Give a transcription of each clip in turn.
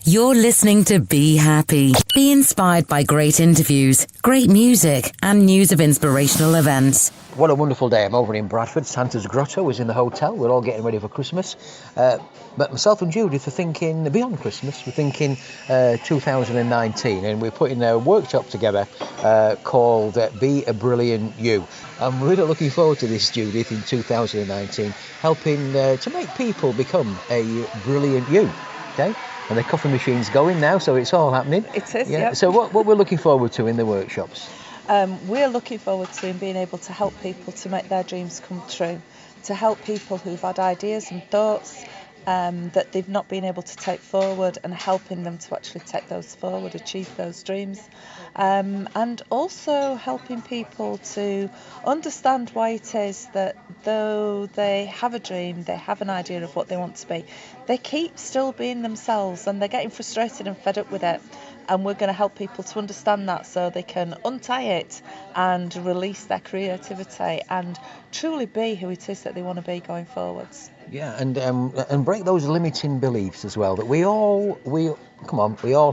You're listening to Be Happy. Be inspired by great interviews, great music, and news of inspirational events. What a wonderful day. I'm over in Bradford. Santa's Grotto is in the hotel. We're all getting ready for Christmas. But myself and Judith are thinking beyond Christmas. We're thinking 2019, and we're putting a workshop together called Be A Brilliant You. I'm really looking forward to this, Judith, in 2019, helping to make people become a brilliant you. Okay? And the coffee machine's going now, so it's all happening. It is, yeah. yep. So what we're looking forward to in the workshops? We're looking forward to being able to help people to make their dreams come true, to help people who've had ideas and thoughts that they've not been able to take forward, and helping them to actually take those forward, achieve those dreams, and also helping people to understand why it is that though they have a dream, they have an idea of what they want to be, they keep still being themselves and they're getting frustrated and fed up with it. And we're going to help people to understand that so they can untie it and release their creativity and truly be who it is that they want to be going forwards. Yeah, and break those limiting beliefs as well that we all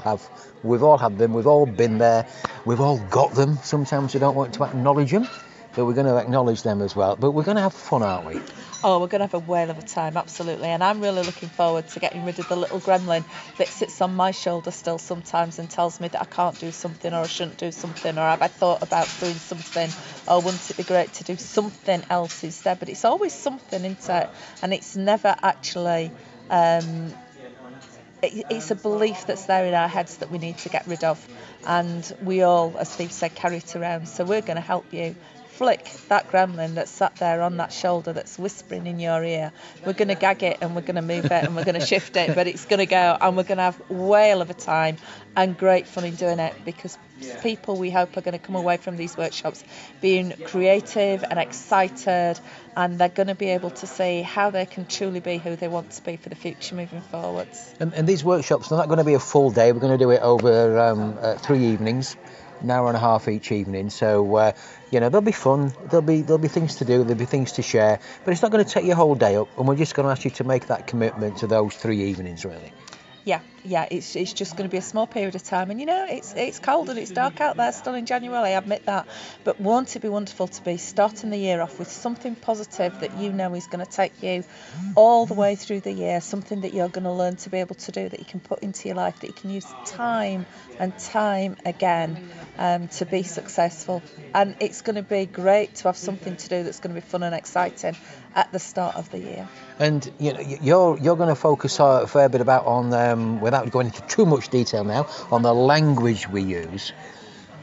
have. We've all had them. We've all been there. We've all got them. Sometimes we don't want to acknowledge them, but we're going to acknowledge them as well. But we're going to have fun, aren't we? Oh, we're going to have a whale of a time, absolutely. And I'm really looking forward to getting rid of the little gremlin that sits on my shoulder still sometimes and tells me that I can't do something, or I shouldn't do something, or have I thought about doing something, or wouldn't it be great to do something else instead? But it's always something, isn't it? And it's never actually... It's a belief that's there in our heads that we need to get rid of. And we all, as Steve said, carry it around. So we're going to help you flick that gremlin that's sat there on that shoulder that's whispering in your ear. We're going to gag it and we're going to move it and we're going to shift it, but it's going to go, and we're going to have a whale of a time and great fun in doing it, because people, we hope, are going to come away from these workshops being creative and excited, and they're going to be able to see how they can truly be who they want to be for the future moving forwards. And these workshops, they're not going to be a full day. We're going to do it over 3 evenings, an hour and a half each evening. So there'll be fun, there'll be things to do, there'll be things to share, but it's not going to take your whole day up, and we're just going to ask you to make that commitment to those 3 evenings, really. Yeah, it's just going to be a small period of time, and it's cold and it's dark out there still in January, I admit that, but won't it be wonderful to be starting the year off with something positive that is going to take you all the way through the year, something that you're going to learn to be able to do, that you can put into your life, that you can use time and time again to be successful. And it's going to be great to have something to do that's going to be fun and exciting at the start of the year. And you're going to focus a fair bit on without going into too much detail now, on the language we use.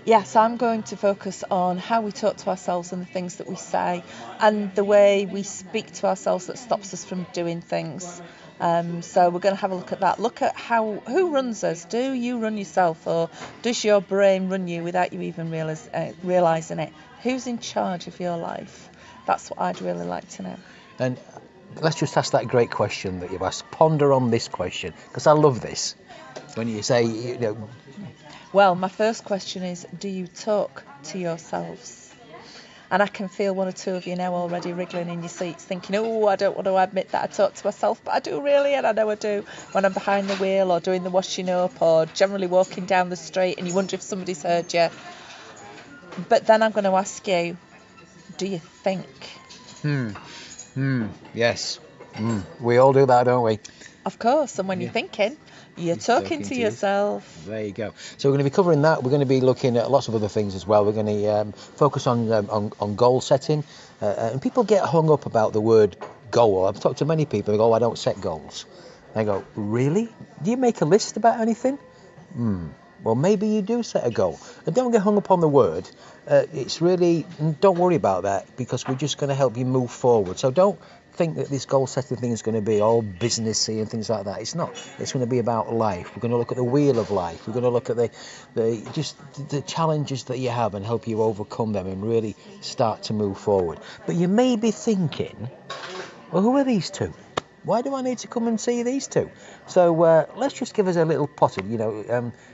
Yes, I'm going to focus on how we talk to ourselves and the things that we say, and the way we speak to ourselves that stops us from doing things. So we're going to have a look at that. Look at who runs us. Do you run yourself, or does your brain run you without you even realising it? Who's in charge of your life? That's what I'd really like to know. And let's just ask that great question that you've asked. Ponder on this question, because I love this. When you say, Well, my first question is, do you talk to yourselves? And I can feel one or two of you now already wriggling in your seats thinking, I don't want to admit that I talk to myself, but I do really, and I know I do, when I'm behind the wheel or doing the washing up or generally walking down the street, and you wonder if somebody's heard you. But then I'm going to ask you, do you think? Yes. We all do that, don't we? Of course, and when you're thinking, you're talking to yourself. There you go. So we're going to be covering that. We're going to be looking at lots of other things as well. We're going to focus on goal setting. And people get hung up about the word goal. I've talked to many people who go, I don't set goals. And I go, really? Do you make a list about anything? Well, maybe you do set a goal. And don't get hung up on the word. It's really, don't worry about that, because we're just going to help you move forward. So don't think that this goal setting thing is going to be all businessy and things like that. It's not. It's going to be about life. We're going to look at the wheel of life. We're going to look at the challenges that you have and help you overcome them and really start to move forward. But you may be thinking, well, who are these two? Why do I need to come and see these two? So let's just give us a little potted.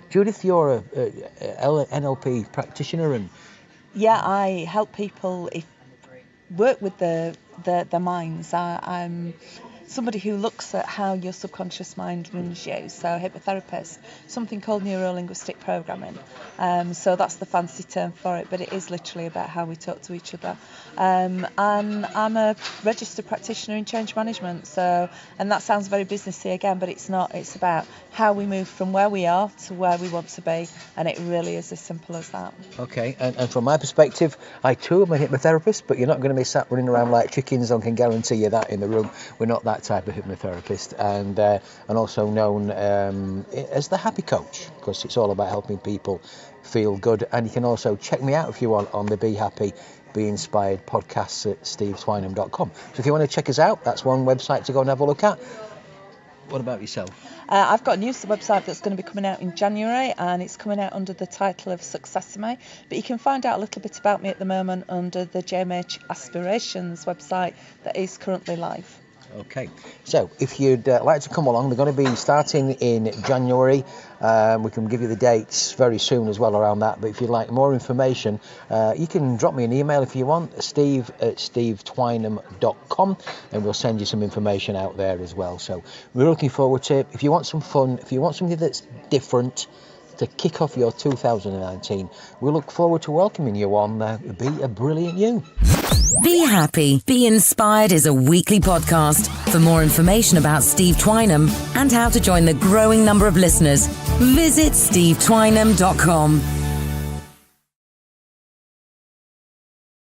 Judith, you're a NLP practitioner, and I help people work with their minds. I'm somebody who looks at how your subconscious mind runs you. So hypnotherapist, something called neuro-linguistic programming. So that's the fancy term for it, but it is literally about how we talk to each other. And I'm a registered practitioner in change management. So, and that sounds very businessy again, but it's not. It's about how we move from where we are to where we want to be, and it really is as simple as that. Okay, and from my perspective, I too am a hypnotherapist, but you're not going to be sat running around like chickens. I can guarantee you that in the room. We're not that type of hypnotherapist, and also known as the happy coach, because it's all about helping people feel good. And you can also check me out if you want on the Be Happy, Be Inspired podcasts at SteveTwynham.com. So if you want to check us out, that's one website to go and have a look at. What about yourself? I've got a new website that's going to be coming out in January, and it's coming out under the title of success.See. But you can find out a little bit about me at the moment under the JMH Aspirations website that is currently live. Okay, so if you'd like to come along, they're going to be starting in January. We can give you the dates very soon as well around that. But if you'd like more information, you can drop me an email if you want, steve@stevetwynham.com, and we'll send you some information out there as well. So we're looking forward to it. If you want some fun, if you want something that's different to kick off your 2019, we look forward to welcoming you on Be A Brilliant You. Be Happy, Be Inspired is a weekly podcast. For more information about Steve Twynham and how to join the growing number of listeners, visit SteveTwynham.com.